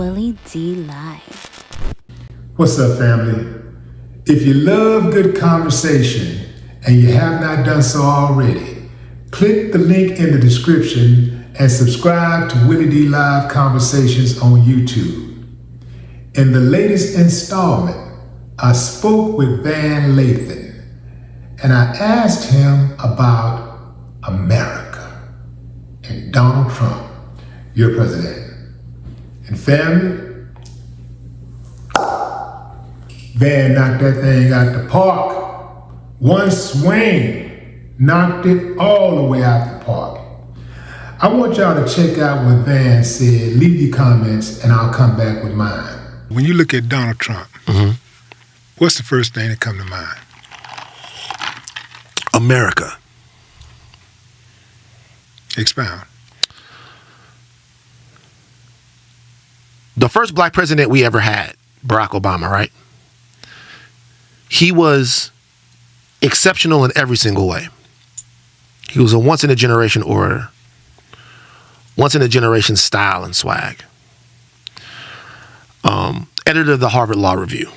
Willie D Live. What's up, family? If you love good conversation and you have not done so already, click the link in the description and subscribe to Willie D Live Conversations on YouTube. In the latest installment, I spoke with Lathan and I asked him about America and Donald Trump, your president. And family, Van knocked that thing out the park. One swing knocked it all the way out the park. I want y'all to check out what Van said. Leave your comments and I'll come back with mine. When you look at Donald Trump, what's the first thing that comes to mind? America. Expound. The first black president we ever had, Barack Obama, right? He was exceptional in every single way. He was a once-in-a-generation orator, once-in-a-generation style and swag. Editor of the Harvard Law Review.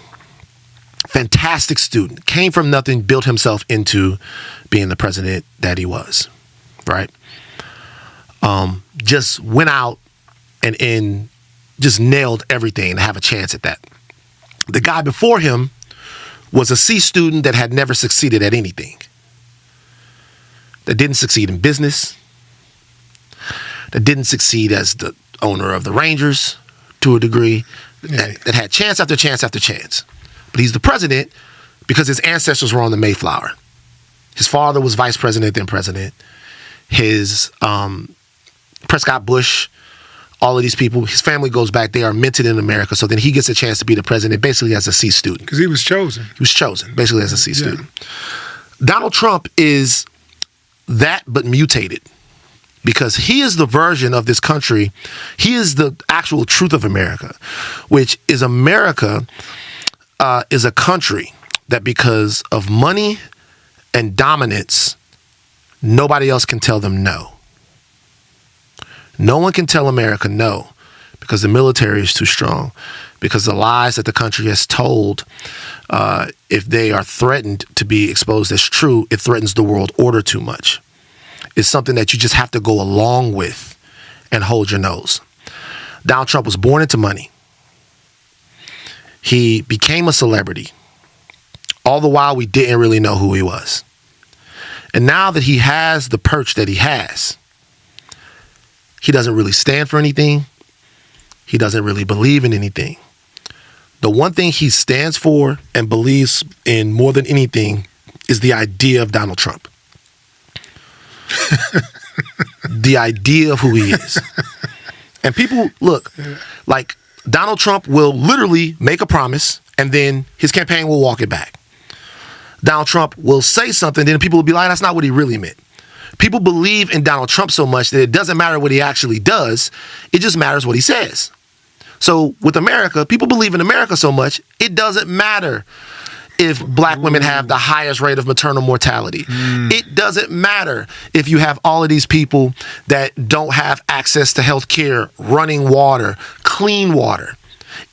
Fantastic student. Came from nothing, built himself into being the president that he was, right? Just went out and just nailed everything to have a chance at that. The guy before him was a C student that had never succeeded at anything. That didn't succeed in business. That didn't succeed as the owner of the Rangers to a degree. That had chance after chance after chance. But he's the president because his ancestors were on the Mayflower. His father was vice president, then president. His Prescott Bush, all of these people, his family goes back. They are minted in America. So then he gets a chance to be the president basically as a C student. Because he was chosen. He was chosen basically as a C student. Donald Trump is that but mutated because he is the version of this country. He is the actual truth of America, which is America is a country that because of money and dominance, nobody else can tell them no. No one can tell America no because the military is too strong, because the lies that the country has told, if they are threatened to be exposed as true, it threatens the world order too much. It's something that you just have to go along with and hold your nose. Donald Trump was born into money. He became a celebrity. All the while, we didn't really know who he was. And now that he has the perch that he has, he doesn't really stand for anything. He doesn't really believe in anything. The one thing he stands for and believes in more than anything is the idea of Donald Trump. The idea of who he is. And people, look, like Donald Trump will literally make a promise and then his campaign will walk it back. Donald Trump will say something, then people will be like, that's not what he really meant. People believe in Donald Trump so much that it doesn't matter what he actually does. It just matters what he says. So with America, people believe in America so much, it doesn't matter if black women have the highest rate of maternal mortality. It doesn't matter if you have all of these people that don't have access to health care, running water, clean water.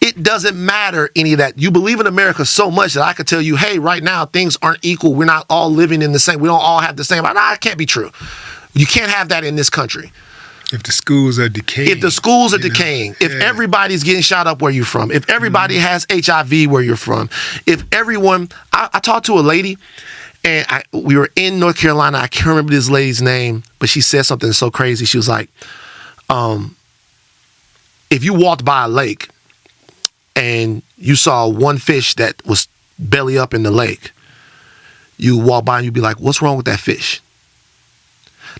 It doesn't matter any of that. You believe in America so much that I could tell you, hey, right now things aren't equal. We're not all living in the same. We don't all have the same. Nah, it can't be true. You can't have that in this country. If the schools are decaying. If the schools are decaying. If everybody's getting shot up where you're from. If everybody has HIV where you're from. If everyone, I talked to a lady and we were in North Carolina. I can't remember this lady's name, but she said something so crazy. She was like, if you walked by a lake and you saw one fish that was belly up in the lake, you walk by and you'd be like, what's wrong with that fish?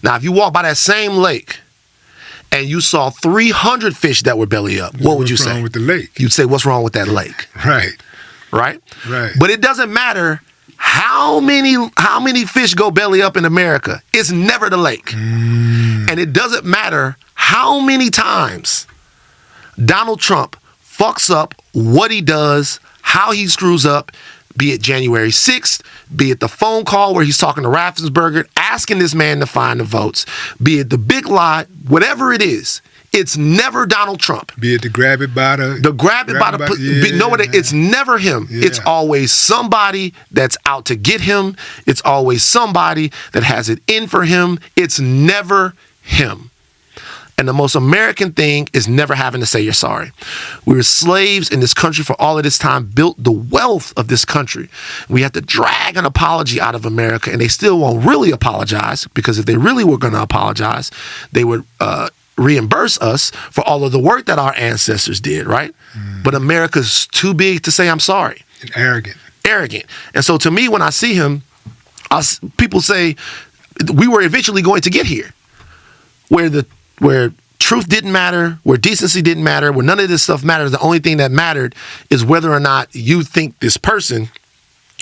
Now, if you walk by that same lake and you saw 300 fish that were belly up, what would you say? What's wrong with the lake? You'd say, what's wrong with that lake? Right. Right? Right. But it doesn't matter how many fish go belly up in America. It's never the lake. And it doesn't matter how many times Donald Trump fucks up what he does, how he screws up, be it January 6th, be it the phone call where he's talking to Raffensperger, asking this man to find the votes, be it the big lie, whatever it is, It's never Donald Trump. Be it to grab it by the... It's never him. Yeah. It's always somebody that's out to get him. It's always somebody that has it in for him. It's never him. And the most American thing is never having to say you're sorry. We were slaves in this country for all of this time, built the wealth of this country. We have to drag an apology out of America, and they still won't really apologize, because if they really were going to apologize, they would reimburse us for all of the work that our ancestors did, right? But America's too big to say I'm sorry. And arrogant. And so to me, when I see him, people say we were eventually going to get here, where truth didn't matter, where decency didn't matter, where none of this stuff matters. The only thing that mattered is whether or not you think this person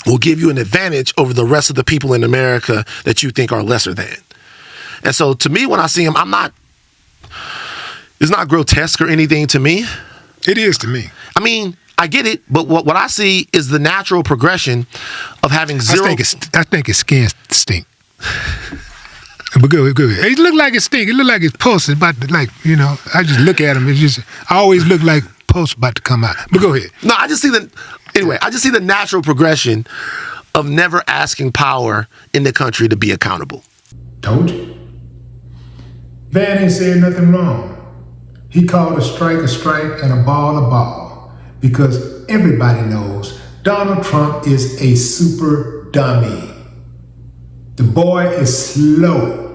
will give you an advantage over the rest of the people in America that you think are lesser than. And so to me, when I see him, it's not grotesque or anything to me. It is to me. I mean, I get it, but what I see is the natural progression of having zero. I think his skin stink. But good. It look like it stink. It look like it's pulse. It's about to, I just look at him. I always look like pulse about to come out. But go ahead. No, I just see the natural progression of never asking power in the country to be accountable. Told you. Van ain't said nothing wrong. He called a strike and a ball, because everybody knows Donald Trump is a super dummy. The boy is slow.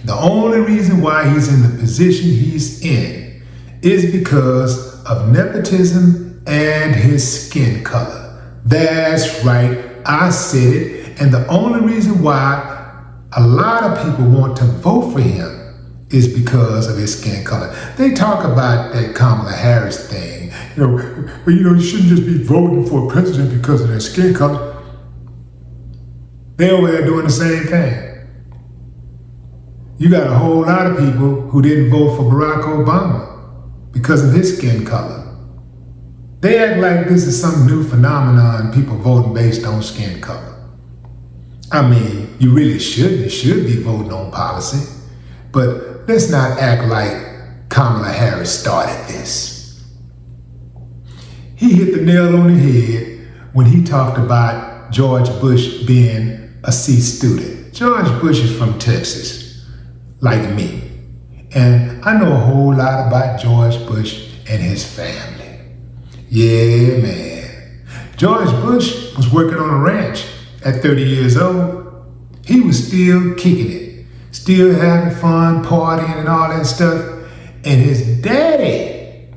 The only reason why he's in the position he's in is because of nepotism and his skin color. That's right, I said it. And the only reason why a lot of people want to vote for him is because of his skin color. They talk about that Kamala Harris thing. You shouldn't just be voting for a president because of their skin color. They're over there doing the same thing. You got a whole lot of people who didn't vote for Barack Obama because of his skin color. They act like this is some new phenomenon, people voting based on skin color. I mean, you really should be voting on policy, but let's not act like Kamala Harris started this. He hit the nail on the head when he talked about George Bush being a C student. George Bush is from Texas, like me. And I know a whole lot about George Bush and his family. Yeah, man. George Bush was working on a ranch at 30 years old. He was still kicking it, still having fun, partying and all that stuff. And his daddy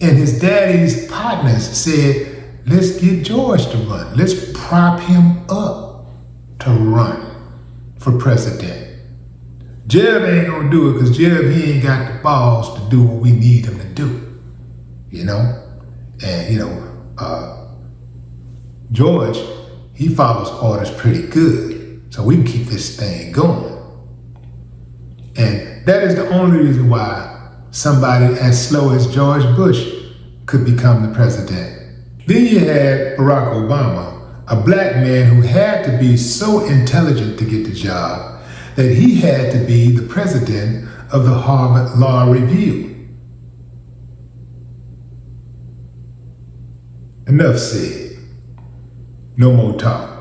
and his daddy's partners said, let's get George to run. Let's prop him up to run for president. Jeb ain't gonna do it because Jeb, he ain't got the balls to do what we need him to do, And, George, he follows orders pretty good, so we can keep this thing going. And that is the only reason why somebody as slow as George Bush could become the president. Then you had Barack Obama, a black man who had to be so intelligent to get the job that he had to be the president of the Harvard Law Review. Enough said. No more talk.